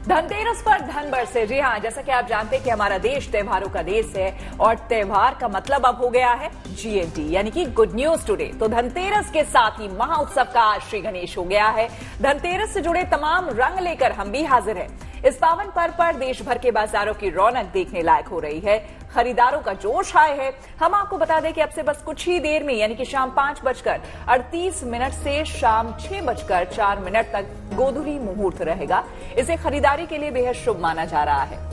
धनतेरस पर धन बरसे। जी हाँ, जैसा कि आप जानते हैं कि हमारा देश त्योहारों का देश है और त्योहार का मतलब अब हो गया है GNT यानी कि गुड न्यूज टुडे। तो धनतेरस के साथ ही महाउत्सव का आज श्री गणेश हो गया है। धनतेरस से जुड़े तमाम रंग लेकर हम भी हाजिर हैं। इस पावन पर्व पर देश भर के बाजारों की रौनक देखने लायक हो रही है। खरीदारों का जोश हाय है। हम आपको बता दें कि अब से बस कुछ ही देर में यानी कि शाम 5:38 से शाम 6:04 तक गोधूली मुहूर्त रहेगा। इसे खरीदारी के लिए बेहद शुभ माना जा रहा है।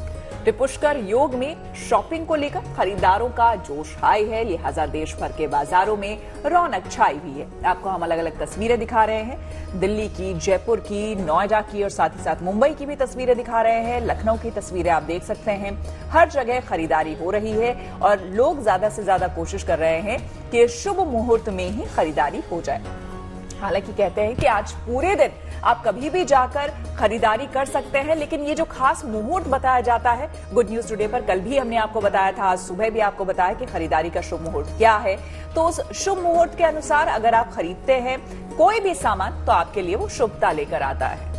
पुष्कर योग में शॉपिंग को लेकर खरीदारों का जोश हाई है, लिहाजा देश भर के बाजारों में रौनक छाई हुई है। आपको हम अलग अलग तस्वीरें दिखा रहे हैं, दिल्ली की, जयपुर की, नोएडा की और साथ ही साथ मुंबई की भी तस्वीरें दिखा रहे हैं। लखनऊ की तस्वीरें आप देख सकते हैं। हर जगह खरीदारी हो रही है और लोग ज्यादा से ज्यादा कोशिश कर रहे हैं कि शुभ मुहूर्त में ही खरीदारी हो जाए। हालांकि कहते हैं कि आज पूरे दिन आप कभी भी जाकर खरीदारी कर सकते हैं, लेकिन ये जो खास मुहूर्त बताया जाता है गुड न्यूज टुडे पर, कल भी हमने आपको बताया था, आज सुबह भी आपको बताया कि खरीदारी का शुभ मुहूर्त क्या है। तो उस शुभ मुहूर्त के अनुसार अगर आप खरीदते हैं कोई भी सामान तो आपके लिए वो शुभता लेकर आता है।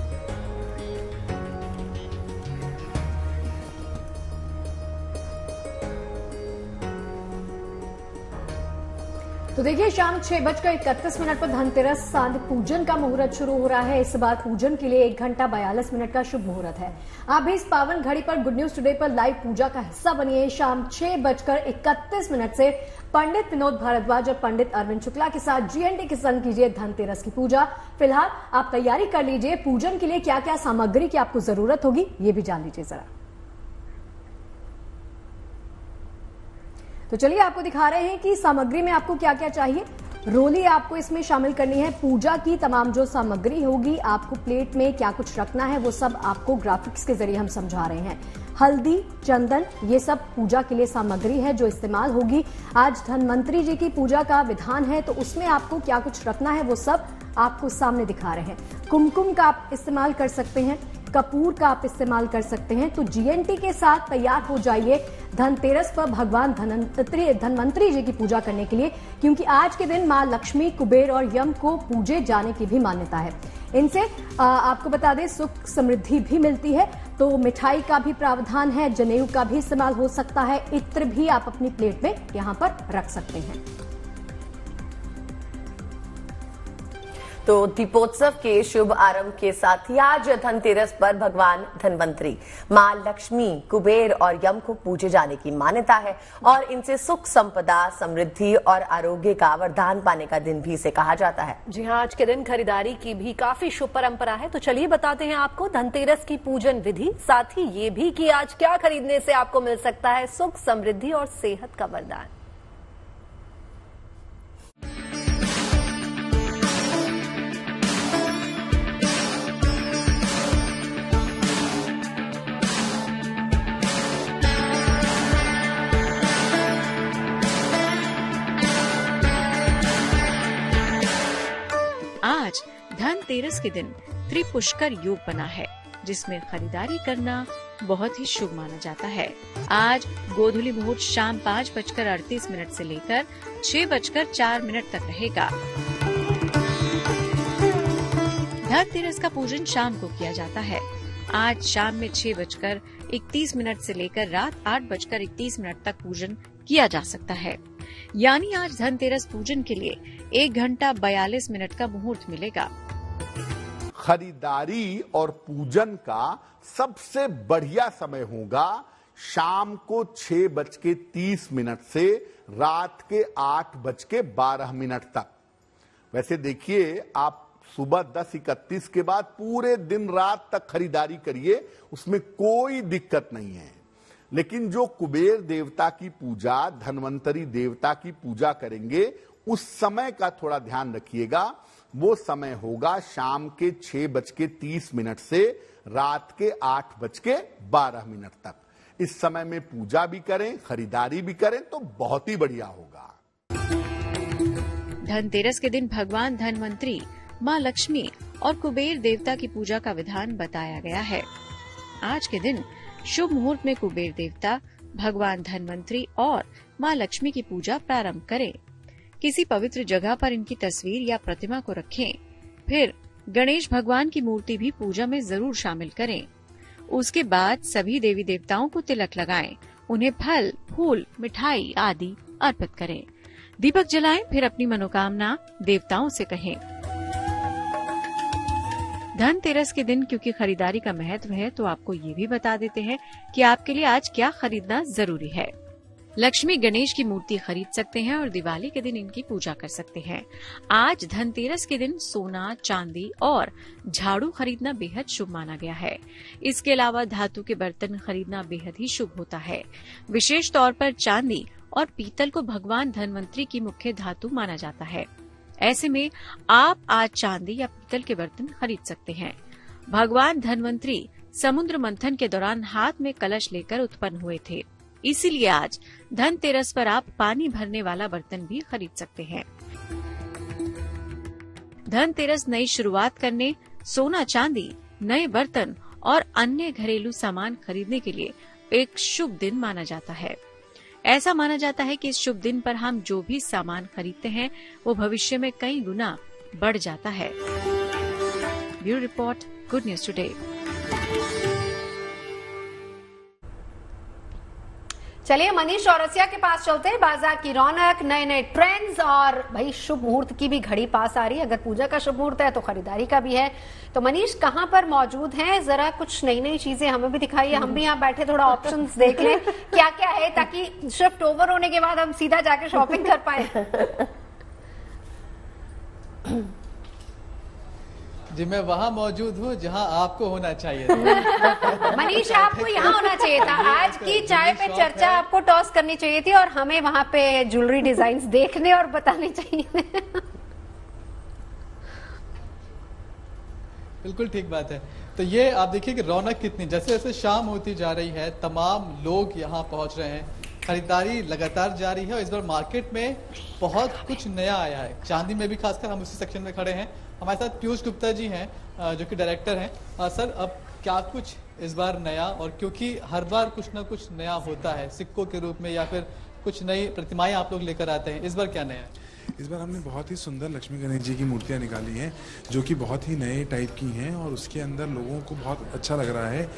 तो देखिए, शाम 6:31 पर धनतेरस सांध्य पूजन का मुहूर्त शुरू हो रहा है। इस बार पूजन के लिए 1 घंटा 42 मिनट का शुभ मुहूर्त है। आप भी इस पावन घड़ी पर गुड न्यूज टुडे पर लाइव पूजा का हिस्सा बनिए। शाम 6:31 से पंडित विनोद भारद्वाज और पंडित अरविंद शुक्ला के साथ GNT के संग कीजिए धनतेरस की पूजा। फिलहाल आप तैयारी कर लीजिए। पूजन के लिए क्या क्या सामग्री की आपको जरूरत होगी ये भी जान लीजिए जरा। तो चलिए आपको दिखा रहे हैं कि सामग्री में आपको क्या क्या चाहिए। रोली आपको इसमें शामिल करनी है। पूजा की तमाम जो सामग्री होगी, आपको प्लेट में क्या कुछ रखना है वो सब आपको ग्राफिक्स के जरिए हम समझा रहे हैं। हल्दी, चंदन, ये सब पूजा के लिए सामग्री है जो इस्तेमाल होगी। आज धनवंतरी जी की पूजा का विधान है तो उसमें आपको क्या कुछ रखना है वो सब आपको सामने दिखा रहे हैं। कुमकुम का आप इस्तेमाल कर सकते हैं, कपूर का आप इस्तेमाल कर सकते हैं। तो GNT के साथ तैयार हो जाइए धनतेरस पर भगवान धनवंतरी जी की पूजा करने के लिए, क्योंकि आज के दिन मां लक्ष्मी, कुबेर और यम को पूजे जाने की भी मान्यता है। इनसे आपको बता दें सुख समृद्धि भी मिलती है। तो मिठाई का भी प्रावधान है, जनेऊ का भी इस्तेमाल हो सकता है, इत्र भी आप अपनी प्लेट में यहां पर रख सकते हैं। तो दीपोत्सव के शुभ आरंभ के साथ ही आज धनतेरस पर भगवान धनवंतरी, मां लक्ष्मी, कुबेर और यम को पूजे जाने की मान्यता है और इनसे सुख, संपदा, समृद्धि और आरोग्य का वरदान पाने का दिन भी इसे कहा जाता है। जी हाँ, आज के दिन खरीदारी की भी काफी शुभ परंपरा है। तो चलिए बताते हैं आपको धनतेरस की पूजन विधि, साथ ही ये भी कि आज क्या खरीदने से आपको मिल सकता है सुख, समृद्धि और सेहत का वरदान। आज धनतेरस के दिन त्रिपुष्कर योग बना है, जिसमें खरीदारी करना बहुत ही शुभ माना जाता है। आज गोधूली मुहूर्त शाम 5:38 से लेकर 6:04 तक रहेगा। धनतेरस का पूजन शाम को किया जाता है। आज शाम में 6:31 से लेकर रात 8:31 तक पूजन किया जा सकता है। यानी आज धनतेरस पूजन के लिए 1 घंटा 42 मिनट का मुहूर्त मिलेगा। खरीदारी और पूजन का सबसे बढ़िया समय होगा शाम को 6:30 से रात के 8:12 तक। वैसे देखिए, आप सुबह 10:31 के बाद पूरे दिन रात तक खरीदारी करिए, उसमें कोई दिक्कत नहीं है। लेकिन जो कुबेर देवता की पूजा, धनवंतरी देवता की पूजा करेंगे, उस समय का थोड़ा ध्यान रखिएगा। वो समय होगा शाम के 6:30 से रात के 8:12 तक। इस समय में पूजा भी करें, खरीदारी भी करें तो बहुत ही बढ़िया होगा। धनतेरस के दिन भगवान धनवंतरी, मां लक्ष्मी और कुबेर देवता की पूजा का विधान बताया गया है। आज के दिन शुभ मुहूर्त में कुबेर देवता, भगवान धनवंतरी और मां लक्ष्मी की पूजा प्रारंभ करें। किसी पवित्र जगह पर इनकी तस्वीर या प्रतिमा को रखें। फिर गणेश भगवान की मूर्ति भी पूजा में जरूर शामिल करें। उसके बाद सभी देवी देवताओं को तिलक लगाएं, उन्हें फल, फूल, मिठाई आदि अर्पित करें। दीपक जलाएं, फिर अपनी मनोकामना देवताओं से कहें। धनतेरस के दिन क्योंकि खरीदारी का महत्व है, तो आपको ये भी बता देते हैं कि आपके लिए आज क्या खरीदना जरूरी है। लक्ष्मी गणेश की मूर्ति खरीद सकते हैं और दिवाली के दिन इनकी पूजा कर सकते हैं। आज धनतेरस के दिन सोना, चांदी और झाड़ू खरीदना बेहद शुभ माना गया है। इसके अलावा धातु के बर्तन खरीदना बेहद ही शुभ होता है। विशेष तौर पर चांदी और पीतल को भगवान धनवंतरी की मुख्य धातु माना जाता है। ऐसे में आप आज चांदी या पीतल के बर्तन खरीद सकते हैं। भगवान धनवंतरी समुद्र मंथन के दौरान हाथ में कलश लेकर उत्पन्न हुए थे, इसीलिए आज धनतेरस पर आप पानी भरने वाला बर्तन भी खरीद सकते हैं। धनतेरस नई शुरुआत करने, सोना चांदी, नए बर्तन और अन्य घरेलू सामान खरीदने के लिए एक शुभ दिन माना जाता है। ऐसा माना जाता है कि इस शुभ दिन पर हम जो भी सामान खरीदते हैं वो भविष्य में कई गुना बढ़ जाता है। Bureau report, good news today. चलिए मनीष चौरसिया के पास चलते हैं। बाजार की रौनक, नए नए ट्रेंड्स और भाई शुभ मुहूर्त की भी घड़ी पास आ रही है। अगर पूजा का शुभ मुहूर्त है तो खरीदारी का भी है। तो मनीष कहाँ पर मौजूद हैं? जरा कुछ नई नई चीजें हमें भी दिखाइए, हम भी यहाँ बैठे थोड़ा ऑप्शंस देख लें क्या क्या है, ताकि शिफ्ट ओवर होने के बाद हम सीधा जाके शॉपिंग कर पाए। जी मैं वहाँ मौजूद हूँ जहाँ आपको होना चाहिए था। मनीष आपको यहाँ होना चाहिए था। आज की चाय पे चर्चा आपको टॉस करनी चाहिए थी और हमें वहाँ पे ज्वेलरी डिजाइन्स देखने और बताने चाहिए। बिल्कुल ठीक बात है। तो ये आप देखिए कि रौनक कितनी, जैसे जैसे शाम होती जा रही है तमाम लोग यहाँ पहुँच रहे हैं, खरीदारी लगातार जारी है और इस बार मार्केट में बहुत कुछ नया आया है। चांदी में भी खासकर हम उसी सेक्शन में खड़े हैं। हमारे साथ पीयूष गुप्ता जी हैं जो कि डायरेक्टर हैं। सर अब क्या कुछ इस बार नया, और क्योंकि हर बार कुछ ना कुछ नया होता है सिक्कों के रूप में या फिर कुछ नई प्रतिमाएं आप लोग लेकर आते हैं, इस बार क्या नया है? इस बार हमने बहुत ही सुंदर लक्ष्मी गणेश जी की मूर्तियां निकाली हैं जो कि बहुत ही नए टाइप की हैं और उसके अंदर लोगों को बहुत अच्छा लग रहा है।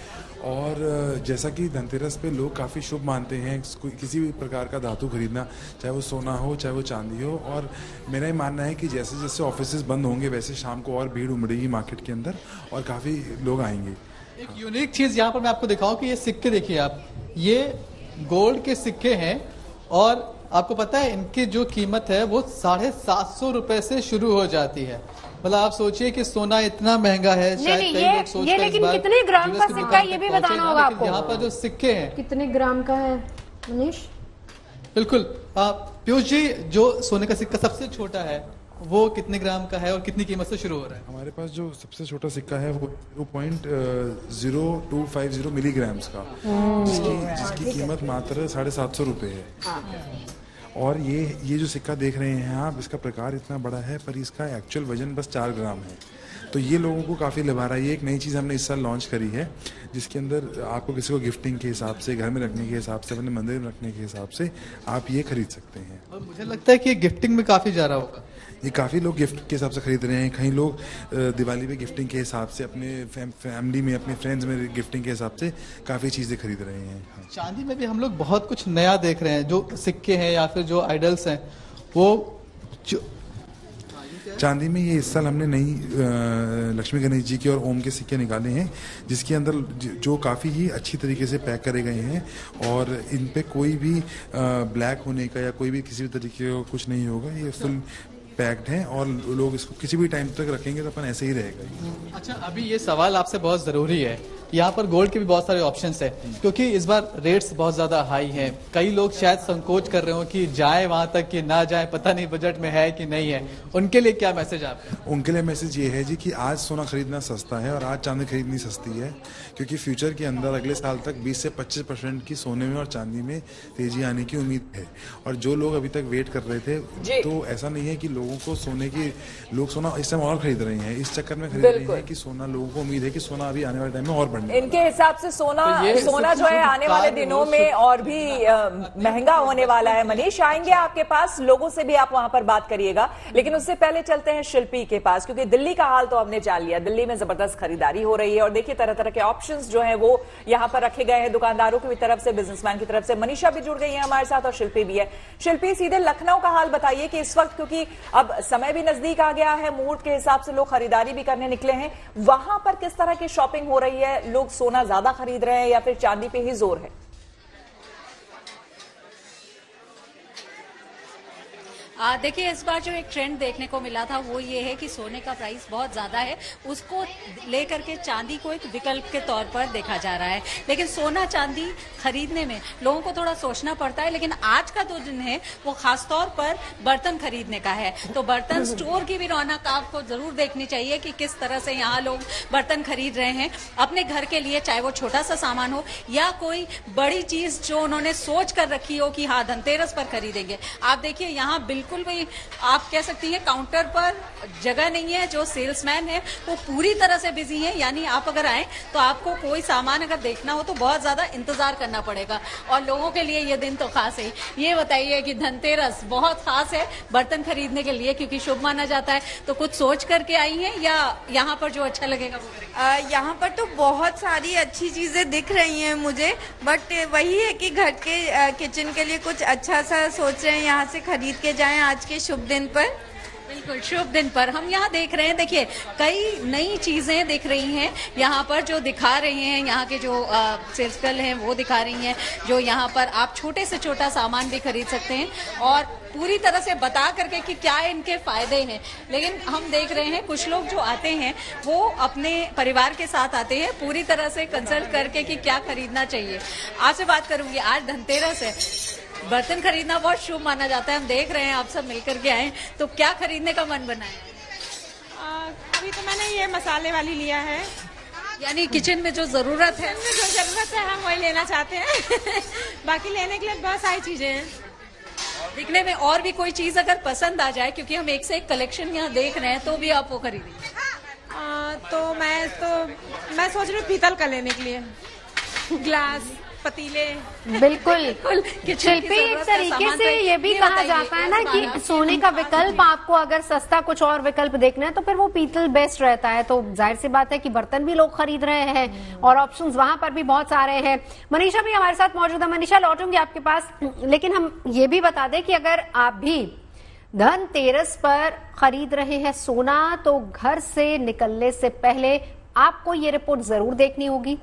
और जैसा कि धनतेरस पे लोग काफ़ी शुभ मानते हैं किसी भी प्रकार का धातु खरीदना, चाहे वो सोना हो चाहे वो चांदी हो। और मेरा ये मानना है कि जैसे जैसे ऑफिसेज बंद होंगे वैसे शाम को और भीड़ उमड़ेगी मार्केट के अंदर और काफ़ी लोग आएंगे। एक यूनिक चीज़ यहाँ पर मैं आपको दिखाऊं कि ये सिक्के देखिए आप, ये गोल्ड के सिक्के हैं और आपको पता है इनकी जो कीमत है वो 750 रुपए से शुरू हो जाती है। मतलब आप सोचिए कि सोना इतना महंगा है, शायद कई लोग सोचते हैं लेकिन कितने ग्राम का सिक्का ये भी बताना होगा आपको। यहाँ पर जो सिक्के हैं कितने ग्राम का है मनीष? बिल्कुल पीयूष जी, जो सोने का सिक्का सबसे छोटा है वो कितने ग्राम का है और कितनी कीमत से शुरू हो रहा है? हमारे पास जो सबसे छोटा सिक्का है वो 0.0250 मिलीग्राम्स का, जिसकी कीमत मात्र 750 रुपये है। और ये जो सिक्का देख रहे हैं आप, इसका प्रकार इतना बड़ा है पर इसका एक्चुअल वजन बस 4 ग्राम है। तो ये लोगों को काफ़ी लुभा रहा है। ये एक नई चीज़ हमने इस साल लॉन्च करी है जिसके अंदर आपको किसी को गिफ्टिंग के हिसाब से, घर में रखने के हिसाब से, अपने मंदिर में रखने के हिसाब से आप ये खरीद सकते हैं। और मुझे लगता है कि ये गिफ्टिंग में काफ़ी जा रहा होगा। ये काफ़ी लोग गिफ्ट के हिसाब से खरीद रहे हैं। कई लोग दिवाली पे गिफ्टिंग के हिसाब से, अपने फैमिली में, अपने फ्रेंड्स में गिफ्टिंग के हिसाब से काफ़ी चीज़ें खरीद रहे हैं। हाँ। चांदी में भी हम लोग बहुत कुछ नया देख रहे हैं, जो सिक्के हैं या फिर जो आइडल्स हैं वो चांदी में ये इस साल हमने नई लक्ष्मी गणेश जी के और ओम के सिक्के निकाले हैं जिसके अंदर जो काफ़ी ही अच्छी तरीके से पैक करे गए हैं और इन पे कोई भी ब्लैक होने का या कोई भी किसी भी तरीके का कुछ नहीं होगा। ये फुल पैक्ड हैं और लोग इसको किसी भी टाइम तक रखेंगे तो अपन ऐसे ही रहेगा। अच्छा, अभी ये सवाल आपसे बहुत ज़रूरी है। यहाँ पर गोल्ड के भी बहुत सारे ऑप्शंस है क्योंकि इस बार रेट्स बहुत ज़्यादा हाई हैं। कई लोग शायद संकोच कर रहे हो कि जाए वहाँ तक कि ना जाए, पता नहीं बजट में है कि नहीं है। उनके लिए क्या मैसेज आपका? उनके लिए मैसेज ये है जी कि आज सोना खरीदना सस्ता है और आज चांदी खरीदनी सस्ती है क्योंकि फ्यूचर के अंदर अगले साल तक 20 से 25% की सोने में और चांदी में तेजी आने की उम्मीद है। और जो लोग अभी तक वेट कर रहे थे तो ऐसा नहीं है कि लोगों को लोग सोना इस टाइम और खरीद रहे हैं, इस चक्कर में खरीद रहे हैं कि सोना, लोगों को उम्मीद है कि सोना अभी आने वाले टाइम में और बढ़ने इनके हिसाब से सोना तो सोना जो है आने वाले दिनों में और भी महंगा होने वाला है। मनीष, आएंगे आपके पास, लोगों से भी आप वहां पर बात करिएगा, लेकिन उससे पहले चलते हैं शिल्पी के पास, क्योंकि दिल्ली का हाल तो हमने जान लिया। दिल्ली में जबरदस्त खरीदारी हो रही है और देखिए तरह तरह के ऑप्शंस जो हैं वो यहां पर रखे गए हैं दुकानदारों की तरफ से, बिजनेसमैन की तरफ से। मनीषा भी जुड़ गई है हमारे साथ और शिल्पी भी है। शिल्पी, सीधे लखनऊ का हाल बताइए कि इस वक्त, क्योंकि अब समय भी नजदीक आ गया है, मुहूर्त के हिसाब से लोग खरीदारी भी करने निकले हैं, वहां पर किस तरह की शॉपिंग हो रही है? लोग सोना ज्यादा खरीद रहे हैं या फिर चांदी पे ही जोर है? देखिए, इस बार जो एक ट्रेंड देखने को मिला था वो ये है कि सोने का प्राइस बहुत ज्यादा है, उसको लेकर के चांदी को एक विकल्प के तौर पर देखा जा रहा है। लेकिन सोना चांदी खरीदने में लोगों को थोड़ा सोचना पड़ता है। लेकिन आज का जो दिन है वो खासतौर पर बर्तन खरीदने का है, तो बर्तन स्टोर की भी रौनक आपको जरूर देखनी चाहिए कि किस तरह से यहाँ लोग बर्तन खरीद रहे हैं अपने घर के लिए, चाहे वो छोटा सा सामान हो या कोई बड़ी चीज जो उन्होंने सोच कर रखी हो कि हाँ धनतेरस पर खरीदेंगे। आप देखिए यहाँ बिल्कुल भी आप कह सकती हैं काउंटर पर जगह नहीं है, जो सेल्समैन है वो पूरी तरह से बिजी है। यानी आप अगर आए तो आपको कोई सामान अगर देखना हो तो बहुत ज्यादा इंतजार करना पड़ेगा, और लोगों के लिए ये दिन तो खास है। ये बताइए कि धनतेरस बहुत खास है बर्तन खरीदने के लिए, क्योंकि शुभ माना जाता है, तो कुछ सोच करके आई हैं या यहाँ पर जो अच्छा लगेगा वो करेंगे? यहाँ पर तो बहुत सारी अच्छी चीजें दिख रही हैं मुझे, बट वही है कि घर के किचन के लिए कुछ अच्छा सा सोच रहे हैं, यहाँ से खरीद के जाएं आज के शुभ दिन पर। बिल्कुल, शुभ दिन पर हम यहाँ देख रहे हैं, देखिए कई नई चीजें दिख रही हैं यहाँ पर, जो दिखा रही हैं यहाँ के जो सेल्स गर्ल हैं वो दिखा रही हैं, जो यहाँ पर आप छोटे से छोटा सामान भी खरीद सकते हैं और पूरी तरह से बता करके कि क्या इनके फायदे हैं। लेकिन हम देख रहे हैं कुछ लोग जो आते हैं वो अपने परिवार के साथ आते हैं, पूरी तरह से कंसल्ट करके कि क्या खरीदना चाहिए। आपसे बात करूंगी, आज धनतेरस है, बर्तन खरीदना बहुत शुभ माना जाता है, हम देख रहे हैं आप सब मिलकर के आए, तो क्या खरीदने का मन बना है? अभी तो मैंने ये मसाले वाली लिया है, यानी किचन में जो जरूरत है, हम वही लेना चाहते हैं। बाकी लेने के लिए बहुत सारी चीजें हैं। दिखने में और भी कोई चीज अगर पसंद आ जाए, क्योंकि हम एक से एक कलेक्शन यहाँ देख रहे हैं, तो भी आप वो खरीदेंगे? तो मैं सोच रही हूँ पीतल का लेने के लिए, ग्लास, पतीले। बिल्कुल शिल्पी, एक तरीके से ये भी कहा जाता है ना कि सोने का विकल्प आपको अगर सस्ता कुछ और विकल्प देखना है तो फिर वो पीतल बेस्ट रहता है। तो जाहिर सी बात है कि बर्तन भी लोग खरीद रहे हैं और ऑप्शंस वहां पर भी बहुत सारे हैं। मनीषा भी हमारे साथ मौजूद है। मनीषा, लौटूंगी आपके पास, लेकिन हम ये भी बता दें कि अगर आप भी धनतेरस पर खरीद रहे हैं सोना, तो घर से निकलने से पहले आपको ये रिपोर्ट जरूर देखनी होगी,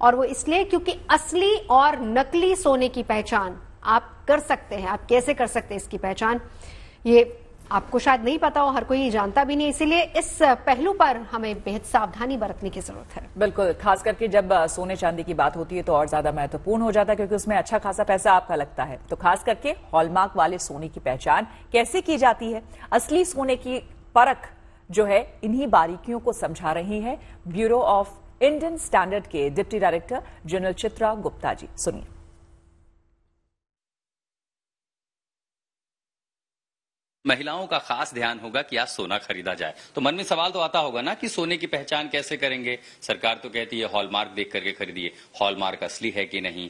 और वो इसलिए क्योंकि असली और नकली सोने की पहचान आप कर सकते हैं। आप कैसे कर सकते हैं इसकी पहचान, ये आपको शायद नहीं पता हो, हर कोई जानता भी नहीं, इसीलिए इस पहलू पर हमें बेहद सावधानी बरतने की जरूरत है। बिल्कुल, खास करके जब सोने चांदी की बात होती है तो और ज्यादा महत्वपूर्ण हो जाता है, क्योंकि उसमें अच्छा खासा पैसा आपका लगता है। तो खास करके हॉलमार्क वाले सोने की पहचान कैसे की जाती है, असली सोने की परख जो है, इन्हीं बारीकियों को समझा रही है ब्यूरो ऑफ इंडियन स्टैंडर्ड के deputy director general Chitra Gupta ji. सुनिए। महिलाओं का खास ध्यान होगा कि आज सोना खरीदा जाए, तो मन में सवाल तो आता होगा ना कि सोने की पहचान कैसे करेंगे। सरकार तो कहती है हॉलमार्क देख करके खरीदिए, हॉलमार्क असली है कि नहीं।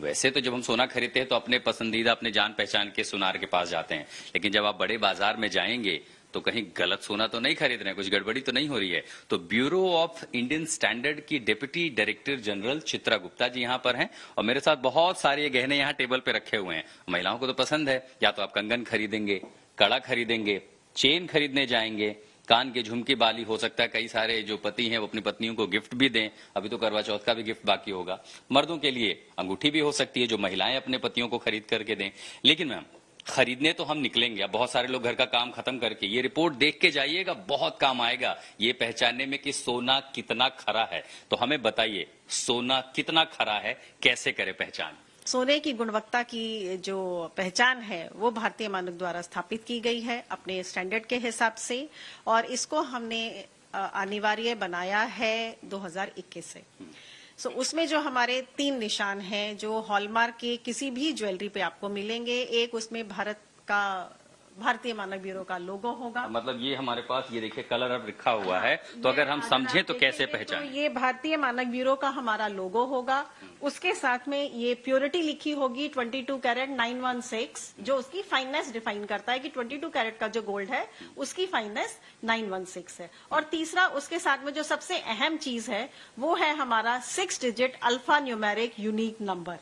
वैसे तो जब हम सोना खरीदते हैं तो अपने पसंदीदा, अपने जान पहचान के सुनार के पास जाते हैं, लेकिन जब आप बड़े बाजार में जाएंगे तो कहीं गलत सोना तो नहीं खरीद रहे हैं, कुछ गड़बड़ी तो नहीं हो रही है। तो ब्यूरो ऑफ इंडियन स्टैंडर्ड की deputy director general Chitra Gupta ji यहाँ पर हैं, और मेरे साथ बहुत सारे गहने यहाँ टेबल पे रखे हुए हैं। महिलाओं को तो पसंद है, या तो आप कंगन खरीदेंगे, कड़ा खरीदेंगे, चेन खरीदने जाएंगे, कान के झुमके बाली, हो सकता है कई सारे जो पति हैं वो अपनी पत्नियों को गिफ्ट भी दें, अभी तो करवा चौथ का भी गिफ्ट बाकी होगा। मर्दों के लिए अंगूठी भी हो सकती है जो महिलाएं अपने पतियों को खरीद करके दें। लेकिन मैम, खरीदने तो हम निकलेंगे, अब बहुत सारे लोग घर का काम खत्म करके ये रिपोर्ट देख के जाइएगा, बहुत काम आएगा ये पहचानने में कि सोना कितना खरा है। तो हमें बताइए, सोना कितना खरा है, कैसे करे पहचान? सोने की गुणवत्ता की जो पहचान है वो भारतीय मानक द्वारा स्थापित की गई है अपने स्टैंडर्ड के हिसाब से, और इसको हमने अनिवार्य बनाया है 2021 से। उसमें जो हमारे 3 निशान हैं जो हॉलमार्क के किसी भी ज्वेलरी पे आपको मिलेंगे, एक उसमें भारत का भारतीय मानक ब्यूरो का लोगो होगा। मतलब ये हमारे पास ये देखिए कलर अब लिखा हुआ है, तो अगर हम समझें तो कैसे पहचानें? तो ये भारतीय मानक ब्यूरो का हमारा लोगो होगा, उसके साथ में ये प्योरिटी लिखी होगी 22 कैरेट 916, जो उसकी फाइननेस डिफाइन करता है कि 22 कैरेट का जो गोल्ड है उसकी फाइननेस 916 है। और तीसरा उसके साथ में जो सबसे अहम चीज है वो है हमारा 6 digit alpha numeric unique number.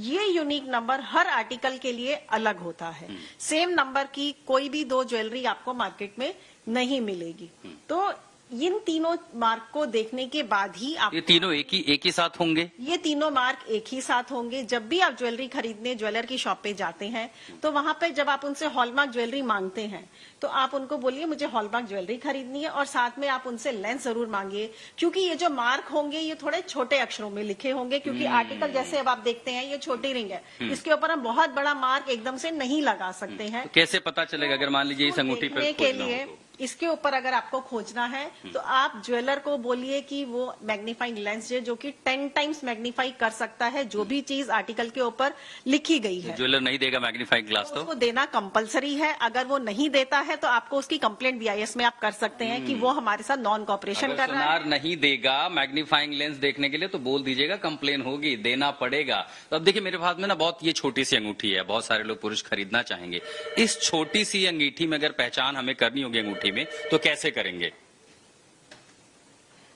ये यूनिक नंबर हर आर्टिकल के लिए अलग होता है। सेम नंबर की कोई भी दो ज्वेलरी आपको मार्केट में नहीं मिलेगी। तो इन तीनों मार्क को देखने के बाद ही आप, ये तीनों एक ही साथ होंगे? ये तीनों मार्क एक ही साथ होंगे। जब भी आप ज्वेलरी खरीदने ज्वेलर की शॉप पे जाते हैं तो वहां पे जब आप उनसे हॉलमार्क ज्वेलरी मांगते हैं तो आप उनको बोलिए मुझे हॉलमार्क ज्वेलरी खरीदनी है, और साथ में आप उनसे लेंस जरूर मांगिए, क्योंकि ये जो मार्क होंगे ये थोड़े छोटे अक्षरों में लिखे होंगे, क्योंकि आर्टिकल जैसे अब आप देखते हैं ये छोटी रिंग है, इसके ऊपर हम बहुत बड़ा मार्क एकदम से नहीं लगा सकते हैं। तो कैसे पता चलेगा अगर मान लीजिए इस अंगूठी पे के लिए इसके ऊपर अगर आपको खोजना है तो आप ज्वेलर को बोलिए कि वो मैग्नीफाइंग लेंस है जो कि 10 टाइम्स मैग्नीफाई कर सकता है जो भी चीज आर्टिकल के ऊपर लिखी गई है। ज्वेलर नहीं देगा मैग्नीफाइंग ग्लास तो उसको देना कंपलसरी है। अगर वो नहीं देता है तो आपको उसकी कंप्लेंट बीआईएस में आप कर सकते हैं कि वो हमारे साथ नॉन कॉपरेशन कर रहा है। नहीं देगा मैग्नीफाइंग लेंस देखने के लिए तो बोल दीजिएगा कंप्लेन होगी, देना पड़ेगा। तो अब देखिए मेरे पास में ना बहुत ये छोटी सी अंगूठी है, बहुत सारे लोग पुरुष खरीदना चाहेंगे। इस छोटी सी अंगूठी में अगर पहचान हमें करनी होगी अंगूठी में तो कैसे करेंगे?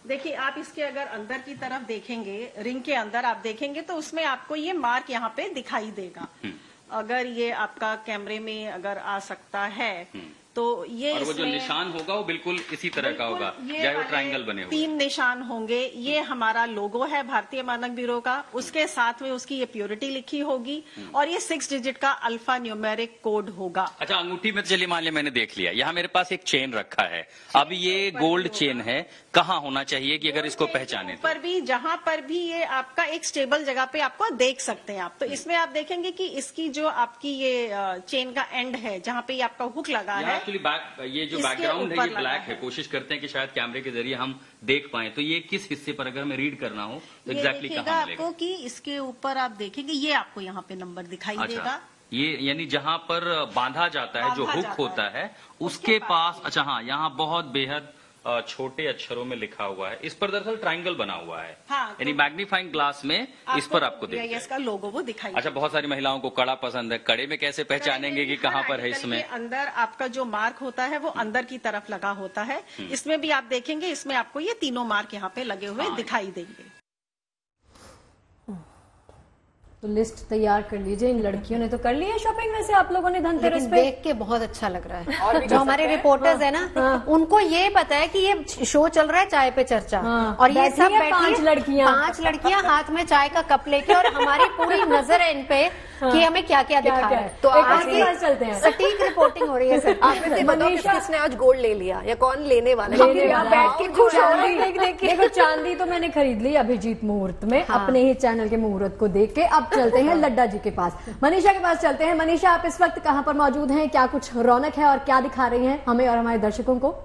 देखिए आप इसके अगर अंदर की तरफ देखेंगे, रिंग के अंदर आप देखेंगे तो उसमें आपको ये मार्क यहाँ पे दिखाई देगा। अगर ये आपका कैमरे में अगर आ सकता है तो ये और वो जो निशान होगा वो बिल्कुल इसी तरह का होगा, चाहे वो ट्रायंगल बने हो। 3 निशान होंगे। ये हमारा लोगो है भारतीय मानक ब्यूरो का, उसके साथ में उसकी ये प्योरिटी लिखी होगी और ये 6 डिजिट का अल्फा न्यूमेरिक कोड होगा। अच्छा अंगूठी में चलिए मान लिया मैंने देख लिया, यहाँ मेरे पास एक चेन रखा है, अब ये गोल्ड चेन है, कहाँ होना चाहिए कि अगर इसको पहचाने? पर भी जहाँ पर भी ये आपका एक स्टेबल जगह पे आपको देख सकते हैं आप, तो इसमें आप देखेंगे कि इसकी जो आपकी ये चेन का एंड है जहाँ पे आपका हुक लगा है, ये जो बैकग्राउंड है ये ब्लैक है। कोशिश करते हैं कि शायद कैमरे के जरिए हम देख पाए, तो ये किस हिस्से पर अगर हमें रीड करना हो तो एग्जैक्टली कहाँ मिलेगा आपको? कि इसके ऊपर आप देखेंगे ये आपको यहाँ पे नंबर दिखाई देगा। ये यानी जहाँ पर बांधा जाता है जो हुक होता है उसके पास। अच्छा हाँ, यहाँ बहुत बेहद छोटे अक्षरों में लिखा हुआ है, इस पर दरअसल ट्रायंगल बना हुआ है। यानी मैग्नीफाइंग ग्लास में इस पर आपको इसका लोगो वो दिखाई। अच्छा बहुत सारी महिलाओं को कड़ा पसंद है, कड़े में कैसे पहचानेंगे कि कहाँ पर है? इसमें अंदर आपका जो मार्क होता है वो अंदर की तरफ लगा होता है। इसमें भी आप देखेंगे, इसमें आपको ये तीनों मार्क यहाँ पे लगे हुए दिखाई देंगे। तो लिस्ट तैयार कर लीजिए। इन लड़कियों ने तो कर ली है शॉपिंग में से, आप लोगों ने धनतेरस पे देख के बहुत अच्छा लग रहा है। और जो हमारे रिपोर्टर्स है ना, उनको ये पता है कि ये शो चल रहा है चाय पे चर्चा, और ये सब बैठी 5 लड़कियां हाथ में चाय का कप लेके, और हमारी पूरी नजर है इन पे कि हमें क्या क्या दिखा रहा है। तो आज चलते हैं, सटीक रिपोर्टिंग हो रही है सर। आप इसे बताओ किसने आज गोल्ड ले लिया या कौन लेने वाला है? बैठ के खुश हो रही है। देखो चांदी तो मैंने खरीद ली अभिजीत मुहूर्त में, अपने ही चैनल के मुहूर्त को देख के। अब चलते हैं लड्डा जी के पास, मनीषा के पास चलते हैं। मनीषा आप इस वक्त कहां पर मौजूद हैं, क्या कुछ रौनक है और क्या दिखा रही हैं हमें और हमारे दर्शकों को?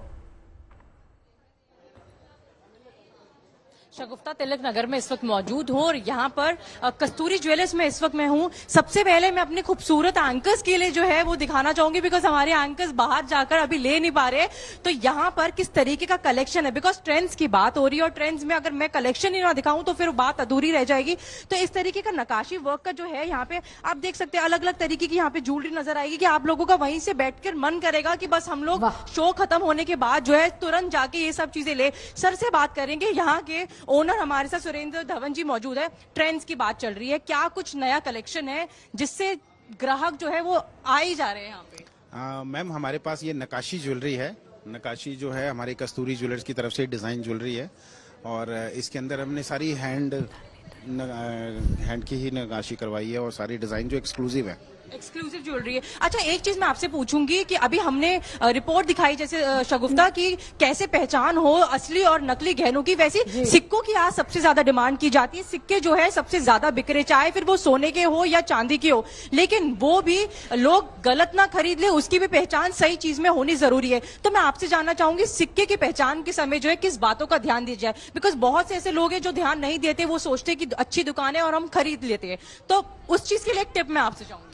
शगुफ्ता तिलक नगर में इस वक्त मौजूद हूँ और यहाँ पर कस्तूरी ज्वेलर्स में इस वक्त मैं हूँ। सबसे पहले मैं अपने खूबसूरत एंकर्स के लिए जो है वो दिखाना चाहूंगी, बिकॉज हमारे एंकर्स बाहर जाकर अभी ले नहीं पा रहे। तो यहाँ पर किस तरीके का कलेक्शन है, बिकॉज ट्रेंड्स की बात हो रही है और ट्रेंड्स में अगर मैं कलेक्शन ही ना दिखाऊं तो फिर बात अधूरी रह जाएगी। तो इस तरीके का नकाशी वर्क का जो है यहाँ पे आप देख सकते हैं, अलग अलग तरीके की यहाँ पे ज्वेलरी नजर आएगी कि आप लोगों का वहीं से बैठकर मन करेगा कि बस हम लोग शो खत्म होने के बाद जो है तुरंत जाके ये सब चीजें ले। सर से बात करेंगे, यहाँ के ओनर हमारे साथ सुरेंद्र धवन जी मौजूद है। ट्रेंड्स की बात चल रही है, क्या कुछ नया कलेक्शन है जिससे ग्राहक जो है वो आ ही जा रहे हैं यहाँ पे? मैम हमारे पास ये नकाशी ज्वेलरी है। नकाशी जो है हमारे कस्तूरी ज्वेलर्स की तरफ से डिजाइन ज्वेलरी है, और इसके अंदर हमने सारी हैंड की ही नकाशी करवाई है और सारी डिजाइन जो एक्सक्लूसिव है, एक्सक्लूसिव ज्वेलरी है। अच्छा एक चीज मैं आपसे पूछूंगी कि अभी हमने रिपोर्ट दिखाई जैसे शगुफ्ता की कैसे पहचान हो असली और नकली गहनों की, वैसी सिक्कों की आज सबसे ज्यादा डिमांड की जाती है। सिक्के जो है सबसे ज्यादा बिक रहे, चाहे फिर वो सोने के हो या चांदी के हो, लेकिन वो भी लोग गलत ना खरीद ले, उसकी भी पहचान सही चीज में होनी जरूरी है। तो मैं आपसे जानना चाहूंगी सिक्के की पहचान के समय जो है किस बातों का ध्यान दिया जाए, बिकॉज बहुत से ऐसे लोग हैं जो ध्यान नहीं देते, वो सोचते कि अच्छी दुकान है और हम खरीद लेते हैं। तो उस चीज के लिए एक टिप मैं आपसे चाहूंगी।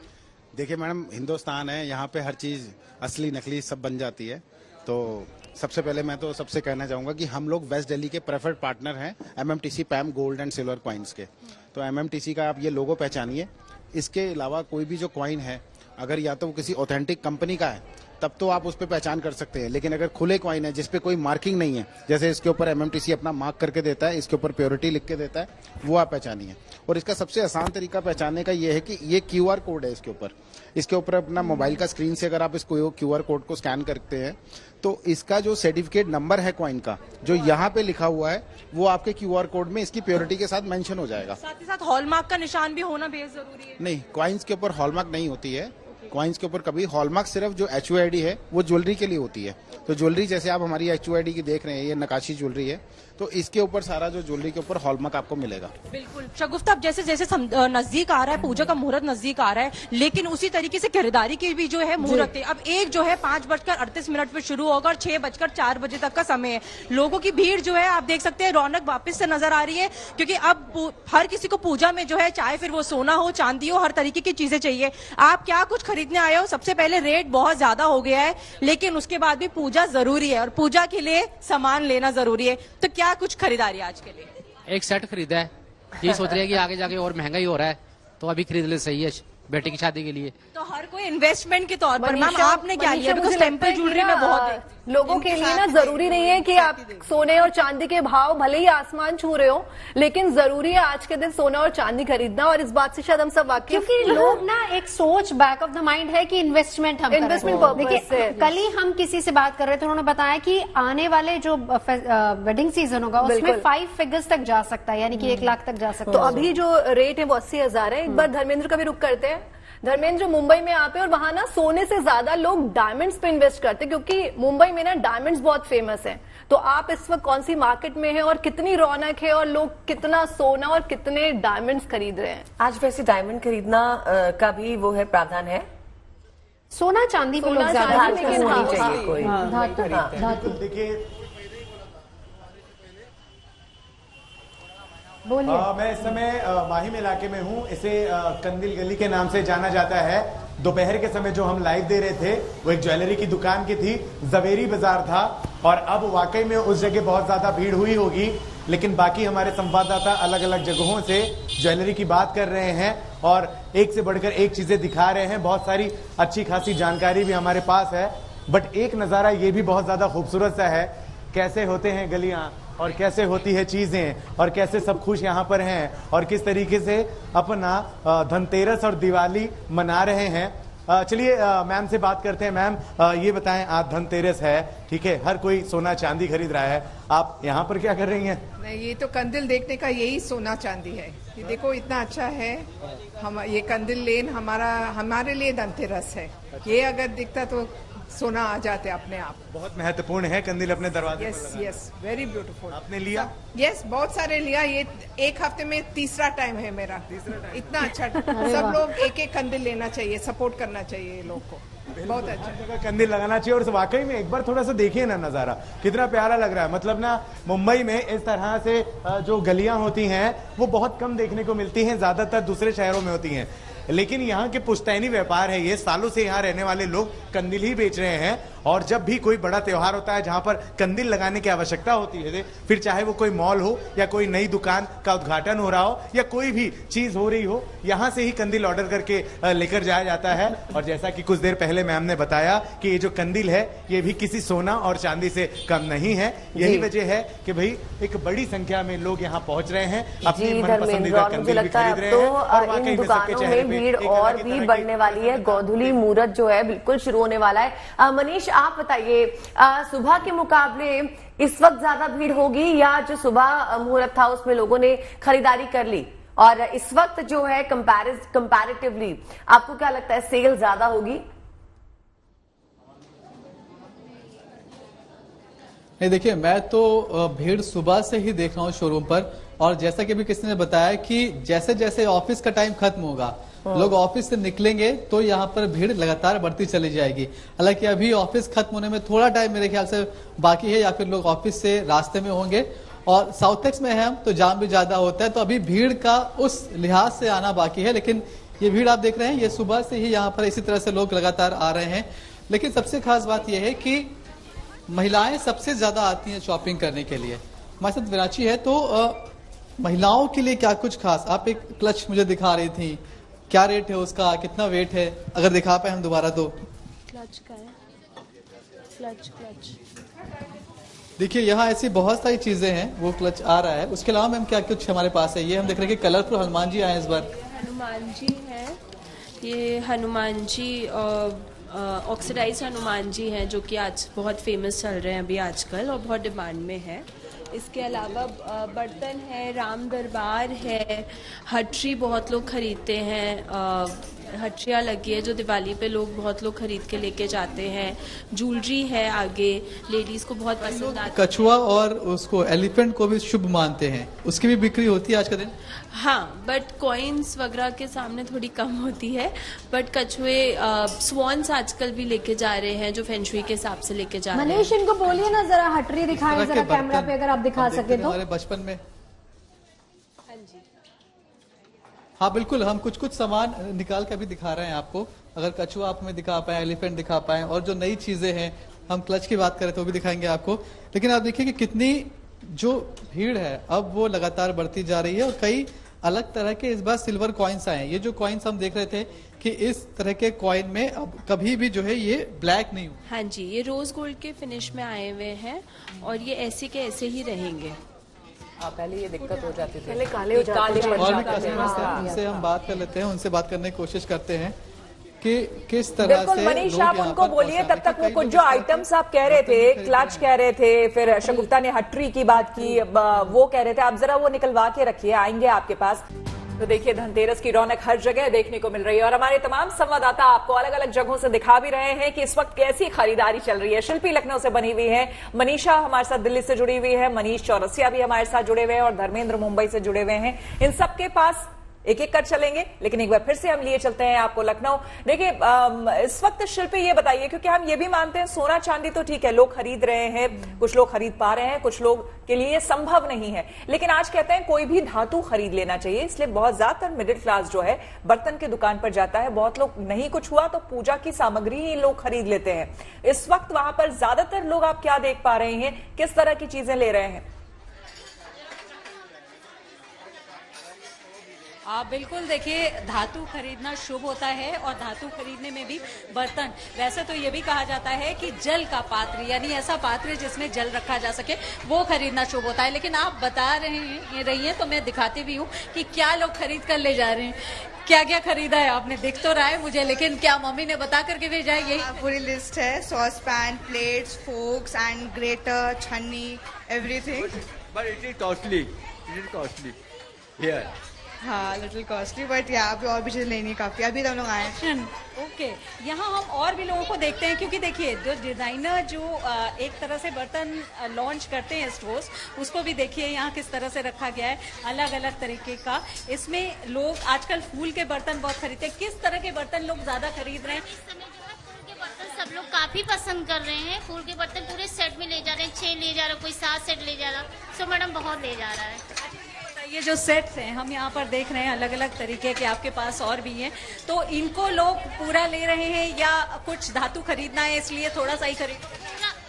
देखिए मैडम, हिंदुस्तान है, यहाँ पे हर चीज असली नकली सब बन जाती है। तो सबसे पहले मैं तो सबसे कहना चाहूंगा कि हम लोग वेस्ट दिल्ली के प्रेफर्ड पार्टनर हैं MMTC पैम gold and silver coins के। तो एमएमटीसी का आप ये लोगो पहचानिए। इसके अलावा कोई भी जो कॉइन है, अगर या तो वो किसी ऑथेंटिक कंपनी का है तब तो आप उस पर पहचान कर सकते हैं, लेकिन अगर खुले कॉइन है जिसपे कोई मार्किंग नहीं है, जैसे इसके ऊपर एमएमटीसी अपना मार्क करके देता है, इसके ऊपर प्योरिटी लिख के देता है, वो आप पहचानिए। और इसका सबसे आसान तरीका पहचानने का ये है कि ये क्यूआर कोड है इसके ऊपर अपना मोबाइल का स्क्रीन से अगर आप इस क्यूआर कोड को स्कैन करते हैं तो इसका जो सर्टिफिकेट नंबर है कॉइन का, जो यहाँ पे लिखा हुआ है, वो आपके क्यूआर कोड में इसकी प्योरिटी के साथ मेंशन हो जाएगा। साथ ही साथ हॉलमार्क का निशान भी होना बेहद जरूरी है। नहीं, कॉइन्स के ऊपर हॉलमार्क नहीं होती है। कॉइन्स के ऊपर कभी हॉलमार्क सिर्फ जो HUID है वो ज्वेलरी के लिए होती है। तो ज्वेलरी जैसे आप हमारी HUID की देख रहे हैं, ये नकाशी ज्वेलरी है, तो इसके ऊपर सारा जो ज्वेलरी के ऊपर हॉलमार्क आपको मिलेगा। बिल्कुल शगुफ्ता, अब जैसे जैसे नजदीक आ रहा है, पूजा का मुहूर्त नजदीक आ रहा है, लेकिन उसी तरीके से खरीदारी की भी जो है मुहूर्त है। अब एक जो है 5:38 पे शुरू होगा और 6:04 बजे तक का समय है। लोगों की भीड़ जो है आप देख सकते हैं, रौनक वापस से नजर आ रही है, क्योंकि अब हर किसी को पूजा में जो है, चाहे फिर वो सोना हो चांदी हो, हर तरीके की चीजें चाहिए। आप क्या कुछ खरीदने आए हो? सबसे पहले रेट बहुत ज्यादा हो गया है, लेकिन उसके बाद भी पूजा जरूरी है और पूजा के लिए सामान लेना जरूरी है। तो क्या कुछ खरीदारी आज के लिए? एक सेट खरीदा है, ये सोच रहे हैं कि आगे जाके और महंगा ही हो रहा है, तो अभी खरीद ले, सही है बेटे की शादी के लिए। तो हर कोई इन्वेस्टमेंट के तौर पर। मैम आपने क्या लिया? बिकॉज टेम्पल ज्वेलरी में बहुत लोगों के लिए ना जरूरी नहीं है कि आप सोने और चांदी के भाव भले ही आसमान छू रहे हो, लेकिन जरूरी है आज के दिन सोना और चांदी खरीदना। और इस बात से शायद हम सब वाकिफ, क्योंकि लोग ना एक सोच बैक ऑफ द माइंड है कि इन्वेस्टमेंट पर्पस से। कल ही हम किसी से बात कर रहे थे, उन्होंने बताया कि आने वाले जो वेडिंग सीजन होगा उसमें 5 फिगर्स तक जा सकता है, यानी कि 1 लाख तक जा सकता है। तो अभी जो रेट है वो 80,000 है। एक बार धर्मेंद्र का भी रुख करते हैं। धर्मेंद्र मुंबई में आप है और वहां ना सोने से ज्यादा लोग डायमंड्स पे इन्वेस्ट करते हैं, क्योंकि मुंबई में ना डायमंड्स बहुत फेमस हैं। तो आप इस वक्त कौन सी मार्केट में हैं और कितनी रौनक है और लोग कितना सोना और कितने डायमंड्स खरीद रहे हैं? आज वैसे डायमंड खरीदना का भी वो है, प्रावधान है। सोना चांदी को लोग ज्यादा धातु। देखिए मैं इस समय माहिम इलाके में हूँ। इसे कंदिल गली के नाम से जाना जाता है। दोपहर के समय जो हम लाइव दे रहे थे वो एक ज्वेलरी की दुकान की थी, जवेरी बाजार था, और अब वाकई में उस जगह बहुत ज्यादा भीड़ हुई होगी। लेकिन बाकी हमारे संवाददाता अलग अलग जगहों से ज्वेलरी की बात कर रहे हैं और एक से बढ़कर एक चीजें दिखा रहे हैं। बहुत सारी अच्छी खासी जानकारी भी हमारे पास है, बट एक नजारा ये भी बहुत ज्यादा खूबसूरत सा है, कैसे होते हैं गलियां और कैसे होती है चीजें और कैसे सब खुश यहाँ पर हैं और किस तरीके से अपना धनतेरस और दिवाली मना रहे हैं। चलिए मैम से बात करते हैं। मैम ये बताएं, आज धनतेरस है, ठीक है, हर कोई सोना चांदी खरीद रहा है, आप यहाँ पर क्या कर रही हैं? नहीं, ये तो कंदिल देखने का यही सोना चांदी है। ये देखो इतना अच्छा है। हम ये कंदिल लेन हमारे लिए धनतेरस है। ये अगर दिखता तो सोना आ जाते अपने आप। बहुत महत्वपूर्ण है कंदिल अपने दरवाजे। Yes, very beautiful. आपने लिया? यस, बहुत सारे लिया। ये एक हफ्ते में तीसरा टाइम है मेरा। इतना अच्छा। सब लोग एक एक कंदिल लेना चाहिए, सपोर्ट करना चाहिए लोग को। बहुत अच्छा जगह कंदिल लगाना चाहिए। और वाकई में एक बार थोड़ा सा देखिए ना, नजारा कितना प्यारा लग रहा है। मतलब ना मुंबई में इस तरह से जो गलियां होती हैं वो बहुत कम देखने को मिलती हैं, ज्यादातर दूसरे शहरों में होती हैं। लेकिन यहाँ के पुश्तैनी व्यापार है, ये सालों से यहाँ रहने वाले लोग कंदिल ही बेच रहे हैं। और जब भी कोई बड़ा त्योहार होता है जहाँ पर कंदिल लगाने की आवश्यकता होती है, फिर चाहे वो कोई मॉल हो या कोई नई दुकान का उद्घाटन हो रहा हो या कोई भी चीज हो रही हो, यहाँ से ही कंदिल ऑर्डर करके लेकर जाया जाता है। और जैसा कि कुछ देर पहले मैम ने बताया कि ये जो कंदिल है ये भी किसी सोना और चांदी से कम नहीं है। यही वजह है कि भाई एक बड़ी संख्या में लोग यहाँ पहुंच रहे हैं, अपनी मनपसंदीदा कंदिल भी खरीद रहे हैं और वाकई में सबके चेहरे पे भीड़ और भी बढ़ने वाली है। गोधुली मुहूर्त जो है बिल्कुल शुरू होने वाला है। मनीष आप बताइए, सुबह के मुकाबले इस वक्त ज्यादा भीड़ होगी या जो सुबह मुहूर्त था उसमें लोगों ने खरीदारी कर ली, और इस वक्त जो है कंपैरेटिवली आपको क्या लगता है सेल ज्यादा होगी? नहीं, देखिए मैं तो भीड़ सुबह से ही देख रहा हूँ शोरूम पर, और जैसा कि अभी किसी ने बताया कि जैसे जैसे ऑफिस का टाइम खत्म होगा, लोग ऑफिस से निकलेंगे तो यहाँ पर भीड़ लगातार बढ़ती चली जाएगी। हालांकि अभी ऑफिस खत्म होने में थोड़ा टाइम मेरे ख्याल से बाकी है, या फिर लोग ऑफिस से रास्ते में होंगे। और साउथ एक्स में है हम तो जाम भी ज्यादा होता है, तो अभी भीड़ का उस लिहाज से आना बाकी है। लेकिन ये भीड़ आप देख रहे हैं, ये सुबह से ही यहाँ पर इसी तरह से लोग लगातार आ रहे हैं। लेकिन सबसे खास बात यह है कि महिलाएं सबसे ज्यादा आती हैं शॉपिंग करने के लिए। हमारे साथ विराची है, तो महिलाओं के लिए क्या कुछ खास? आप एक क्लच मुझे दिखा रही थी, क्या रेट है उसका, कितना वेट है, अगर दिखा पाए हम दोबारा तो? क्लच का है, क्लच। देखिए यहाँ ऐसी बहुत सारी चीजें हैं, वो क्लच आ रहा है। उसके अलावा मैम क्या कुछ हमारे पास है? ये हम देख रहे हैं कि कलरफुल हनुमान जी आए हैं इस बार। हनुमान जी है, ये हनुमान जी ऑक्सीडाइज हनुमान जी हैं जो कि आज बहुत फेमस चल रहे हैं अभी आजकल और बहुत डिमांड में है। इसके अलावा बर्तन है, राम दरबार है, हटरी बहुत लोग खरीदते हैं, हटरियाँ लगी है जो दिवाली पे लोग बहुत लोग खरीद के लेके जाते हैं। ज्वेलरी है, आगे लेडीज को बहुत पसंद आती है। कछुआ और उसको एलिफेंट को भी शुभ मानते हैं, उसकी भी बिक्री होती है आज का दिन? हाँ, बट कॉइन्स वगैरह के सामने थोड़ी कम होती है। बट कछुए स्वॉन्स आजकल भी लेके जा रहे हैं जो फेंशुई के हिसाब से लेके जा रहे हैं। मनीष, इनको बोलिए ना जरा हटरी दिखाएं जरा कैमरा पे, अगर आप दिखा सके तो। हमारे बचपन में हाँ बिल्कुल, हम कुछ कुछ सामान निकाल के अभी दिखा रहे हैं आपको। अगर कछुआ आप हमें दिखा पाए, एलिफेंट दिखा पाए, और जो नई चीजें हैं, हम क्लच की बात करें तो भी दिखाएंगे आपको। लेकिन आप देखिए कि कितनी जो भीड़ है अब वो लगातार बढ़ती जा रही है और कई अलग तरह के इस बार सिल्वर कॉइन्स आए हैं। ये जो कॉइन्स हम देख रहे थे कि इस तरह के कॉइन में अब कभी भी जो है ये ब्लैक नहीं हुआ। हाँ जी, ये रोज गोल्ड के फिनिश में आए हुए हैं और ये ऐसे के ऐसे ही रहेंगे। पहले ये दिक्कत हो जाती थी, पहले काले हो जाते थे। और भी कस्टमर्स हैं, उनसे हम बात कर लेते हैं, उनसे बात करने की कोशिश करते हैं कि किस तरह से। मनीष, आप उनको बोलिए तब तक वो कुछ जो आइटम्स आप कह रहे थे, क्लच कह रहे थे, फिर शगुफ्ता ने हटरी की बात की, वो कह रहे थे, आप जरा वो निकलवा के रखिए, आएंगे आपके पास। तो देखिए धनतेरस की रौनक हर जगह देखने को मिल रही है और हमारे तमाम संवाददाता आपको अलग अलग जगहों से दिखा भी रहे हैं कि इस वक्त कैसी खरीदारी चल रही है। शिल्पी लखनऊ से बनी हुई है, मनीषा हमारे साथ दिल्ली से जुड़ी हुई है, मनीष चौरसिया भी हमारे साथ जुड़े हुए हैं और धर्मेंद्र मुंबई से जुड़े हुए हैं। इन सबके पास एक एक कर चलेंगे, लेकिन एक बार फिर से हम लिए चलते हैं आपको लखनऊ। देखिए इस वक्त शिल्पी ये बताइए, क्योंकि हम ये भी मानते हैं सोना चांदी तो ठीक है, लोग खरीद रहे हैं, कुछ लोग खरीद पा रहे हैं, कुछ लोग के लिए संभव नहीं है, लेकिन आज कहते हैं कोई भी धातु खरीद लेना चाहिए। इसलिए बहुत ज्यादातर मिडिल क्लास जो है बर्तन की दुकान पर जाता है। बहुत लोग नहीं कुछ हुआ तो पूजा की सामग्री ही लोग खरीद लेते हैं। इस वक्त वहां पर ज्यादातर लोग आप क्या देख पा रहे हैं, किस तरह की चीजें ले रहे हैं? बिल्कुल, देखिए धातु खरीदना शुभ होता है और धातु खरीदने में भी बर्तन, वैसे तो ये भी कहा जाता है कि जल का पात्र, यानी ऐसा पात्र जिसमें जल रखा जा सके, वो खरीदना शुभ होता है। लेकिन आप बता रही हैं तो मैं दिखाती भी हूँ कि क्या लोग खरीद कर ले जा रहे हैं। क्या क्या खरीदा है आपने? दिख तो रहा है मुझे, लेकिन क्या मम्मी ने बता करके भेजा है? यही पूरी लिस्ट है, saucepan, plates, forks and grater, छन्नी, everything. But it is costly here. हाँ, लिटिल कॉस्टली, बट यहाँ पे और भी चीज लेनी काफी। अभी तो हम लोग आए हैं। ओके, यहाँ हम और भी लोगों को देखते हैं, क्योंकि देखिए जो डिजाइनर जो एक तरह से बर्तन लॉन्च करते हैं स्टोर्स, उसको भी देखिए यहाँ किस तरह से रखा गया है, अलग अलग तरीके का। इसमें लोग आजकल फूल के बर्तन बहुत खरीदते हैं। किस तरह के बर्तन लोग ज्यादा खरीद रहे हैं? सब लोग काफी पसंद कर रहे हैं। फूल के बर्तन पूरे सेट में ले जा रहे हैं, 6 ले जा रहा, कोई 7 सेट ले जा रहा। सो मैडम बहुत ले जा रहा है। ये जो सेट्स हैं हम यहाँ पर देख रहे हैं, अलग अलग तरीके के आपके पास और भी हैं, तो इनको लोग पूरा ले रहे हैं या कुछ धातु खरीदना है इसलिए थोड़ा सा ही खरीद?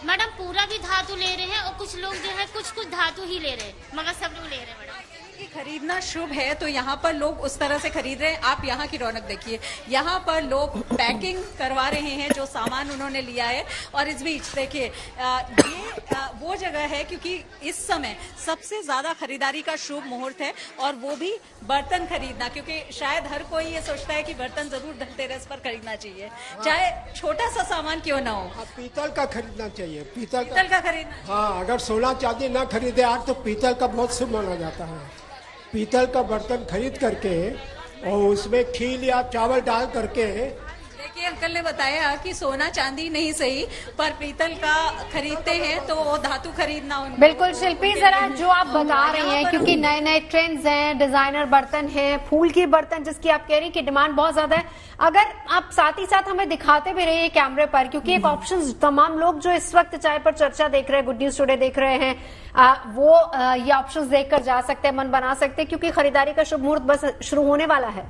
मैडम पूरा भी धातु ले रहे हैं और कुछ लोग जो है कुछ धातु ही ले रहे हैं, मगर सब लोग ले रहे हैं। मैडम खरीदना शुभ है तो यहाँ पर लोग उस तरह से खरीद रहे हैं। आप यहाँ की रौनक देखिए, यहाँ पर लोग पैकिंग करवा रहे हैं जो सामान उन्होंने लिया है। और इस बीच देखिए ये वो जगह है क्योंकि इस समय सबसे ज्यादा खरीदारी का शुभ मुहूर्त है और वो भी बर्तन खरीदना, क्योंकि शायद हर कोई ये सोचता है कि बर्तन जरूर धनतेरस पर खरीदना चाहिए, चाहे छोटा सा सामान क्यों ना हो। पीतल का खरीदना चाहिए, पीतल का खरीदना। हाँ, अगर सोना चांदी ना खरीदे आज तो पीतल का बहुत शुभ माना जाता है। पीतल का बर्तन खरीद करके और उसमें खील या चावल डाल करके। देखिए अंकल ने बताया कि सोना चांदी नहीं सही पर पीतल का खरीदते हैं तो वो धातु खरीदना उनको। बिल्कुल शिल्पी, जरा जो आप बता रही हैं, क्योंकि नए नए ट्रेंड्स हैं, डिजाइनर बर्तन हैं, फूल की बर्तन जिसकी आप कह रही कि डिमांड बहुत ज्यादा है, अगर आप साथ ही साथ हमें दिखाते भी रहिए कैमरे पर, क्योंकि एक ऑप्शन तमाम लोग जो इस वक्त चाय पर चर्चा देख रहे हैं, गुड न्यूज टुडे देख रहे हैं, वो ये ऑप्शंस देखकर जा सकते हैं, मन बना सकते हैं, क्योंकि खरीदारी का शुभ मुहूर्त बस शुरू होने वाला है।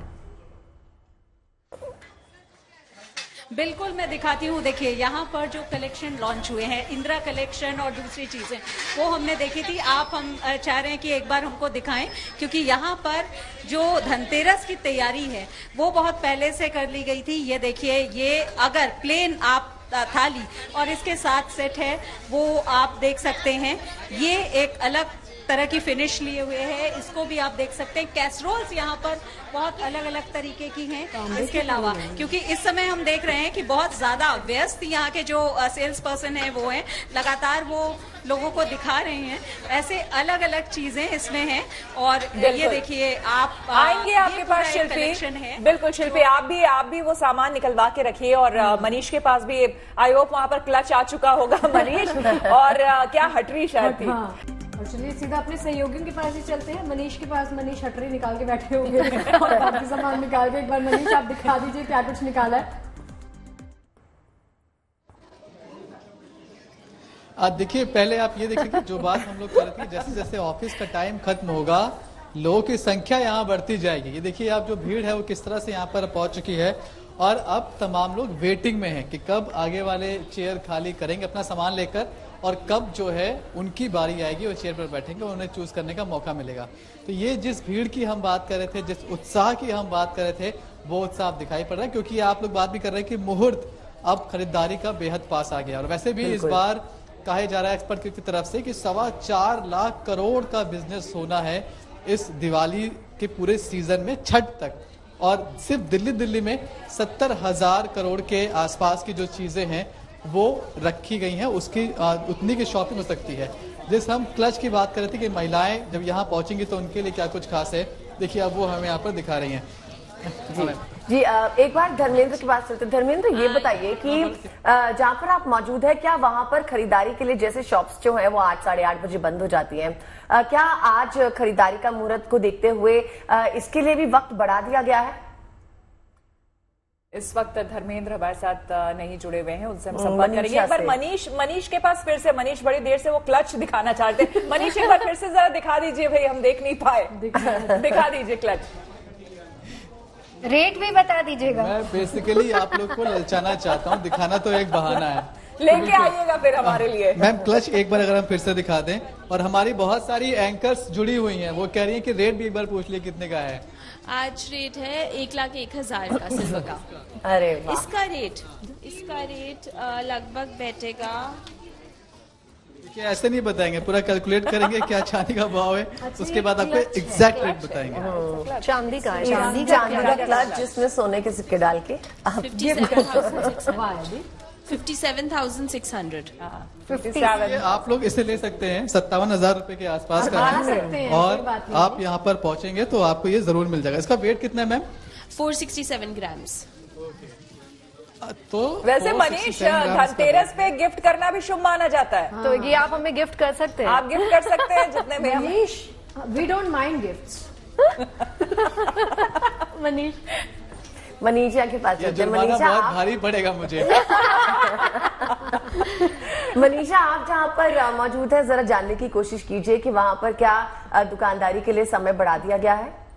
बिल्कुल मैं दिखाती हूँ। देखिए यहाँ पर जो कलेक्शन लॉन्च हुए हैं, इंदिरा कलेक्शन और दूसरी चीजें, वो हमने देखी थी। हम चाह रहे हैं कि एक बार हमको दिखाएं, क्योंकि यहाँ पर जो धनतेरस की तैयारी है वो बहुत पहले से कर ली गई थी। ये देखिए, ये अगर प्लेन आप थाली और इसके साथ सेट है वो आप देख सकते हैं। ये एक अलग तरह की फिनिश लिए हुए है, इसको भी आप देख सकते हैं। कैसरोल्स यहाँ पर बहुत अलग अलग तरीके की हैं। इसके अलावा क्योंकि इस समय हम देख रहे हैं कि बहुत ज्यादा व्यस्त यहाँ के जो सेल्स पर्सन है वो हैं, लगातार वो लोगों को दिखा रहे हैं। ऐसे अलग अलग चीजें इसमें हैं। और ये देखिए, आप आएंगे आपके पास शिल्पी, बिल्कुल शिल्पी, आप भी वो सामान निकलवा के रखिए। और मनीष के पास भी आई होप वहां पर क्लच आ चुका होगा मनीष। और क्या हटरी शायद थी। और चलिए सीधा अपने सहयोगियों के पास ही चलते हैं। मनीष के पास मनीष हटरी निकाल के बैठे होंगे और बाकी सामान निकाल के। एक बार मनीष आप दिखा दीजिए क्या कुछ निकाला है। देखिए, पहले आप ये देखिए कि जो बात हम लोग कर रहे थे, जैसे जैसे ऑफिस का टाइम खत्म होगा लोगों की संख्या यहाँ बढ़ती जाएगी। ये देखिए आप जो भीड़ है वो किस तरह से यहाँ पर पहुंच चुकी है। और अब तमाम लोग वेटिंग में हैं कि कब आगे वाले चेयर खाली करेंगे अपना सामान लेकर, और कब जो है उनकी बारी आएगी वो चेयर पर बैठेंगे, उन्हें चूज करने का मौका मिलेगा। तो ये जिस भीड़ की हम बात कर रहे थे, जिस उत्साह की हम बात कर रहे थे, वो उत्साह दिखाई पड़ रहा है। क्योंकि आप लोग बात भी कर रहे हैं कि मुहूर्त अब खरीदारी का बेहद पास आ गया। और वैसे भी इस बार कहा जा रहा है एक्सपर्ट की तरफ से कि 4.25 लाख करोड़ का बिजनेस होना है इस दिवाली के पूरे सीजन में, छठ तक। और सिर्फ दिल्ली में 70,000 करोड़ के आसपास की जो चीजें हैं वो रखी गई हैं, उसकी उतनी की शॉपिंग हो सकती है। जिस हम क्लच की बात कर रहे थे कि महिलाएं जब यहाँ पहुंचेंगी तो उनके लिए क्या कुछ खास है, देखिए अब वो हमें यहाँ पर दिखा रही हैं। जी एक बार धर्मेंद्र के पास चलते। धर्मेंद्र, ये बताइए कि जहाँ पर आप मौजूद है, क्या वहां पर खरीदारी के लिए जैसे शॉप्स जो है वो 8 साढ़े 8 बजे बंद हो जाती हैं, क्या आज खरीदारी का मुहूर्त को देखते हुए इसके लिए भी वक्त बढ़ा दिया गया है? इस वक्त धर्मेंद्र हमारे साथ नहीं जुड़े हुए हैं, उनसे हम संपर्क करेंगे। एक बार मनीष के पास फिर से, मनीष बड़ी देर से वो क्लच दिखाना चाहते हैं। मनीष एक बार फिर से जरा दिखा दीजिए भाई, हम देख नहीं पाए। दिखा दीजिए क्लच, रेट भी बता दीजिएगा। मैं बेसिकली आप लोग को ललचाना चाहता हूँ, दिखाना तो एक बहाना है। लेके आइएगा फिर हमारे लिए। मैम क्लच एक बार अगर हम फिर से दिखा दें। और हमारी बहुत सारी एंकर्स जुड़ी हुई हैं, वो कह रही हैं कि रेट भी एक बार पूछ लिए कितने का है। आज रेट है 1,01,000 का सिल्वर का। अरे इसका रेट लगभग बैठेगा, देखिए ऐसे नहीं बताएंगे, पूरा कैलकुलेट करेंगे क्या चांदी का भाव है, उसके बाद आपको एग्जैक्ट रेट बताएंगे। चांदी का चांदी का क्लच जिसमें सोने के सिक्के डाल के 57,600। आप लोग इसे ले सकते हैं 57,000 रुपए के आसपास का है। और आप यहाँ पर पहुंचेंगे तो आपको ये जरूर मिल जाएगा। इसका वेट कितना है मैम? 467 ग्राम्स। तो वैसे मनीष, धनतेरस पे गिफ्ट करना भी शुभ माना जाता है। तो ये आप हमें गिफ्ट कर सकते हैं। आप गिफ्ट कर सकते हैं जितने में। Manish, we don't mind gifts. Manisha के पास चलते हैं। मनीषा बहुत भारी पड़ेगा मुझे। मनीषा, आप जहाँ पर मौजूद है, जरा जानने की कोशिश कीजिए कि वहाँ पर क्या दुकानदारी के लिए समय बढ़ा दिया गया है?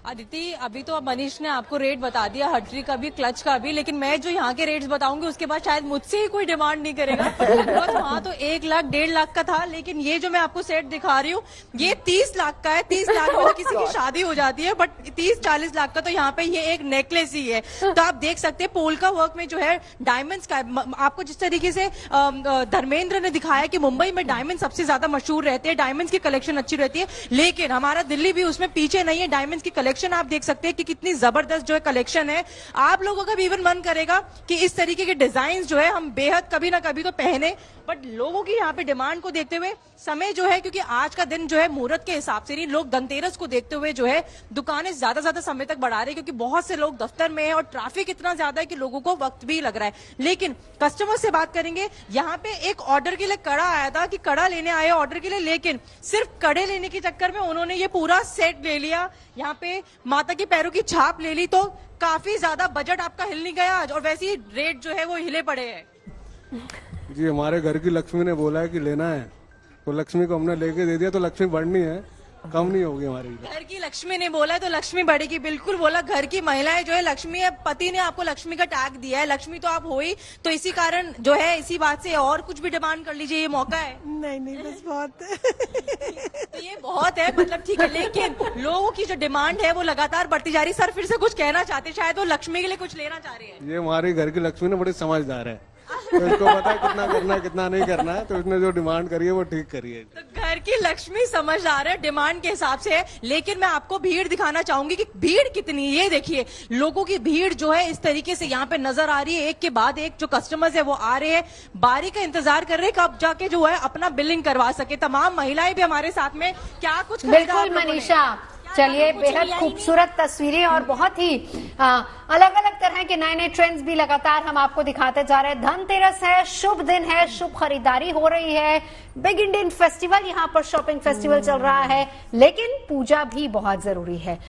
अदिति, अभी तो मनीष ने आपको रेट बता दिया, हटरी का भी, क्लच का भी, लेकिन मैं जो यहाँ के रेट्स बताऊंगी उसके बाद शायद मुझसे ही कोई डिमांड नहीं करेगा। तो वहाँ तो 1 लाख 1.5 लाख का था, लेकिन ये जो मैं आपको सेट दिखा रही हूँ ये 30 लाख का है। 30 लाख में तो किसी की शादी हो जाती है, बट 30-40 लाख का तो यहाँ पे ये एक नेकलेस ही है। तो आप देख सकते हैं पोल्का वर्क में जो है डायमंड्स का, आपको जिस तरीके से धर्मेंद्र ने दिखाया कि मुंबई में डायमंड सबसे ज्यादा मशहूर रहते हैं, डायमंड्स की कलेक्शन अच्छी रहती है, लेकिन हमारा दिल्ली भी उसमें पीछे नहीं है। डायमंड्स की कलेक्शन आप देख सकते हैं कि कितनी जबरदस्त जो है कलेक्शन है। आप लोगों का भी इवन मन करेगा कि इस तरीके के डिजाइन जो है हम बेहद कभी ना कभी तो पहने, बट लोगों की यहाँ पे डिमांड को देखते हुए समय जो है, क्योंकि आज का दिन जो है मुहूर्त के हिसाब से नहीं, लोग धनतेरस को देखते हुए जो है दुकानें ज्यादा समय तक बढ़ा रहे हैं, क्योंकि बहुत से लोग दफ्तर में हैं और ट्रैफिक इतना ज्यादा है कि लोगों को वक्त भी लग रहा है। लेकिन कस्टमर से बात करेंगे, यहाँ पे एक ऑर्डर के लिए कड़ा आया था कि कड़ा लेने आए ऑर्डर के लिए, लेकिन सिर्फ कड़े लेने के चक्कर में उन्होंने ये पूरा सेट ले लिया, यहाँ पे माता के पैरों की छाप ले ली, तो काफी ज्यादा बजट आपका हिल नहीं गया आज, और वैसे ही रेट जो है वो हिले पड़े हैं। जी, हमारे घर की लक्ष्मी ने बोला है कि लेना है, तो लक्ष्मी को हमने लेके दे दिया, तो लक्ष्मी बढ़नी है कम नहीं होगी हमारी। घर की लक्ष्मी ने बोला है तो लक्ष्मी बढ़ेगी, बिल्कुल बोला। घर की महिलाएं जो है लक्ष्मी है, पति ने आपको लक्ष्मी का टैग दिया है, लक्ष्मी तो आप हो ही, तो इसी कारण जो है इसी बात से और कुछ भी डिमांड कर लीजिए, ये मौका है। नहीं बस बहुत तो ये बहुत है, मतलब ठीक है, लेकिन लोगों की जो डिमांड है वो लगातार बढ़ती जा रही है। सर फिर से कुछ कहना चाहते, शायद वो लक्ष्मी के लिए कुछ लेना चाह रहे हैं। ये हमारी घर की लक्ष्मी ने बड़ी समझदार है, तो इसको पता है कितना करना है कितना नहीं करना है, तो इसने जो डिमांड करी है वो ठीक करी है। तो घर की लक्ष्मी समझदार है, डिमांड के हिसाब से है। लेकिन मैं आपको भीड़ दिखाना चाहूंगी कि भीड़ कितनी, ये देखिए लोगों की भीड़ जो है इस तरीके से यहाँ पे नजर आ रही है। एक के बाद एक जो कस्टमर्स है वो आ रहे हैं, बारी का इंतजार कर रहे हैं कब जाके जो है अपना बिलिंग करवा सके। तमाम महिलाएं भी हमारे साथ में, क्या कुछ बिल्कुल मनीषा, चलिए बेहद खूबसूरत तस्वीरें और बहुत ही अलग अलग तरह के नए नए ट्रेंड्स भी लगातार हम आपको दिखाते जा रहे हैं। धनतेरस है, शुभ दिन है, शुभ खरीदारी हो रही है, बिग इंडियन फेस्टिवल, यहाँ पर शॉपिंग फेस्टिवल चल रहा है, लेकिन पूजा भी बहुत जरूरी है।